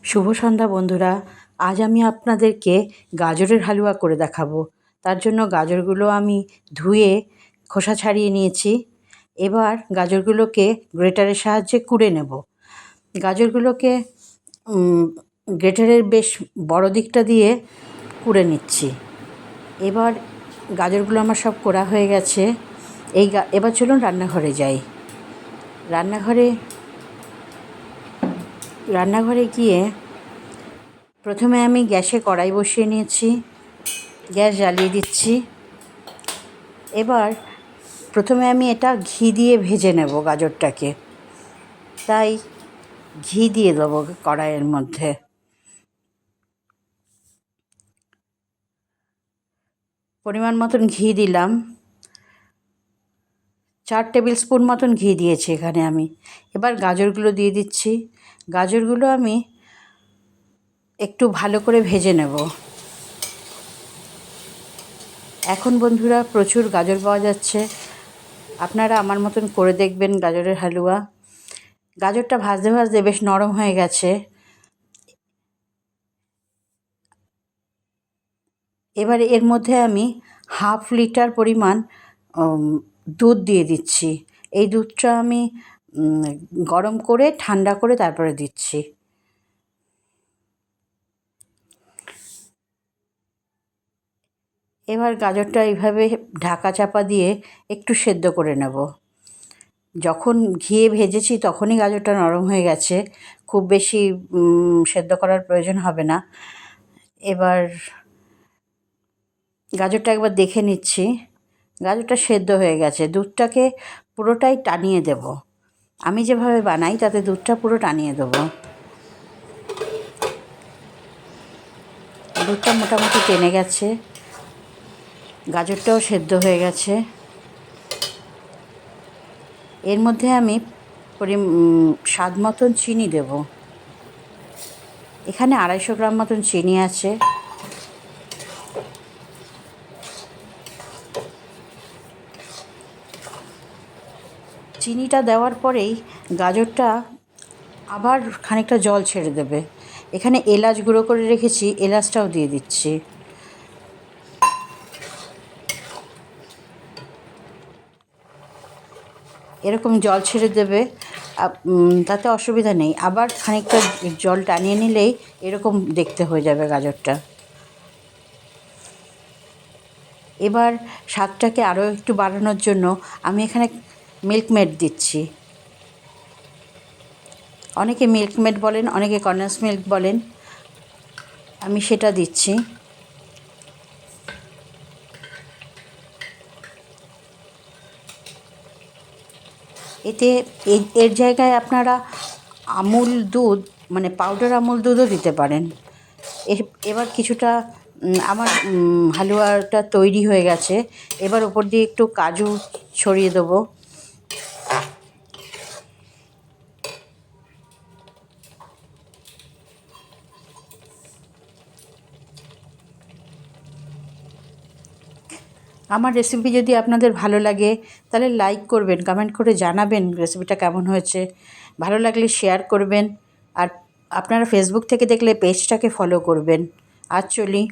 শুভ সন্ধ্যা বন্ধুরা। আজ আমি আপনাদেরকে গাজরের হালুয়া করে দেখাবো। তার জন্য গাজরগুলো আমি ধুয়ে খোসা ছাড়িয়ে নিয়েছি। এবার গাজরগুলোকে গ্রেটারের সাহায্যে কুড়ে নেব। গাজরগুলোকে গ্রেটারের বেশ বড় দিকটা দিয়ে কুড়ে নিচ্ছি। এবার গাজরগুলো আমার সব কোড়া হয়ে গেছে। এবার চলুন রান্নাঘরে যাই। রান্নাঘরে গিয়ে প্রথমে আমি গ্যাসে কড়াই বসিয়ে নিয়েছি, গ্যাস জ্বালিয়ে দিচ্ছি। এবার প্রথমে আমি এটা ঘি দিয়ে ভেজে নেব গাজরটাকে, তাই ঘি দিয়ে দেবো কড়াইয়ের মধ্যে। পরিমাণ মতন ঘি দিলাম, 4 টেবিল স্পুন মতন ঘি দিয়েছি এখানে আমি। এবার গাজরগুলো দিয়ে দিচ্ছি। গাজরগুলো আমি একটু ভালো করে ভেজে নেব। এখন বন্ধুরা প্রচুর গাজর পাওয়া যাচ্ছে, আপনারা আমার মতন করে দেখবেন গাজরের হালুয়া। গাজরটা ভাজতে ভাজতে বেশ নরম হয়ে গেছে। এবারে এর মধ্যে আমি 1/2 লিটার পরিমাণ দুধ দিয়ে দিচ্ছি। এই দুধটা আমি গরম করে ঠান্ডা করে তারপরে দিচ্ছি। এবার গাজরটা এইভাবে ঢাকা চাপা দিয়ে একটু সেদ্ধ করে নেব। যখন ঘিয়ে ভেজেছি তখনই গাজরটা নরম হয়ে গেছে, খুব বেশি সেদ্ধ করার প্রয়োজন হবে না। এবার গাজরটা একবার দেখে নিচ্ছি, গাজরটা সেদ্ধ হয়ে গেছে। দুধটাকে পুরোটাই টানিয়ে দেব। আমি যেভাবে বানাই তাতে দুধটা পুরো টানিয়ে দেবো। দুধটা মোটামুটি টেনে গেছে, গাজরটাও সেদ্ধ হয়ে গেছে। এর মধ্যে আমি স্বাদ মতন চিনি দেব। এখানে 250 গ্রাম মতন চিনি আছে। চিনিটা দেওয়ার পরেই গাজরটা আবার খানিকটা জল ছেড়ে দেবে। এখানে এলাচ গুঁড়ো করে রেখেছি, এলাচটাও দিয়ে দিচ্ছি। এরকম জল ছেড়ে দেবে, তাতে অসুবিধা নেই। আবার খানিকটা জল টানিয়ে নিলেই এরকম দেখতে হয়ে যাবে গাজরটা। এবার স্বাদটাকে আরও একটু বাড়ানোর জন্য আমি এখানে মিল্কমেড দিচ্ছি। অনেকে মিল্কমেড বলেন, অনেকে কন্ডেন্স মিল্ক বলেন, আমি সেটা দিচ্ছি। এতে এর জায়গায় আপনারা আমুল দুধ, মানে পাউডার আমুল দুধও দিতে পারেন। এবার কিছুটা আমার হালুয়াটা তৈরি হয়ে গেছে। এবার ওপর দিয়ে একটু কাজু ছড়িয়ে দেবো। আমার রেসিপি যদি আপনাদের ভালো লাগে তাহলে লাইক করবেন, কমেন্ট করে জানাবেন রেসিপিটা কেমন হয়েছে। ভালো লাগলে শেয়ার করবেন, আর আপনারা ফেসবুক থেকে দেখলে পেজটাকে ফলো করবেন। আজ চলি।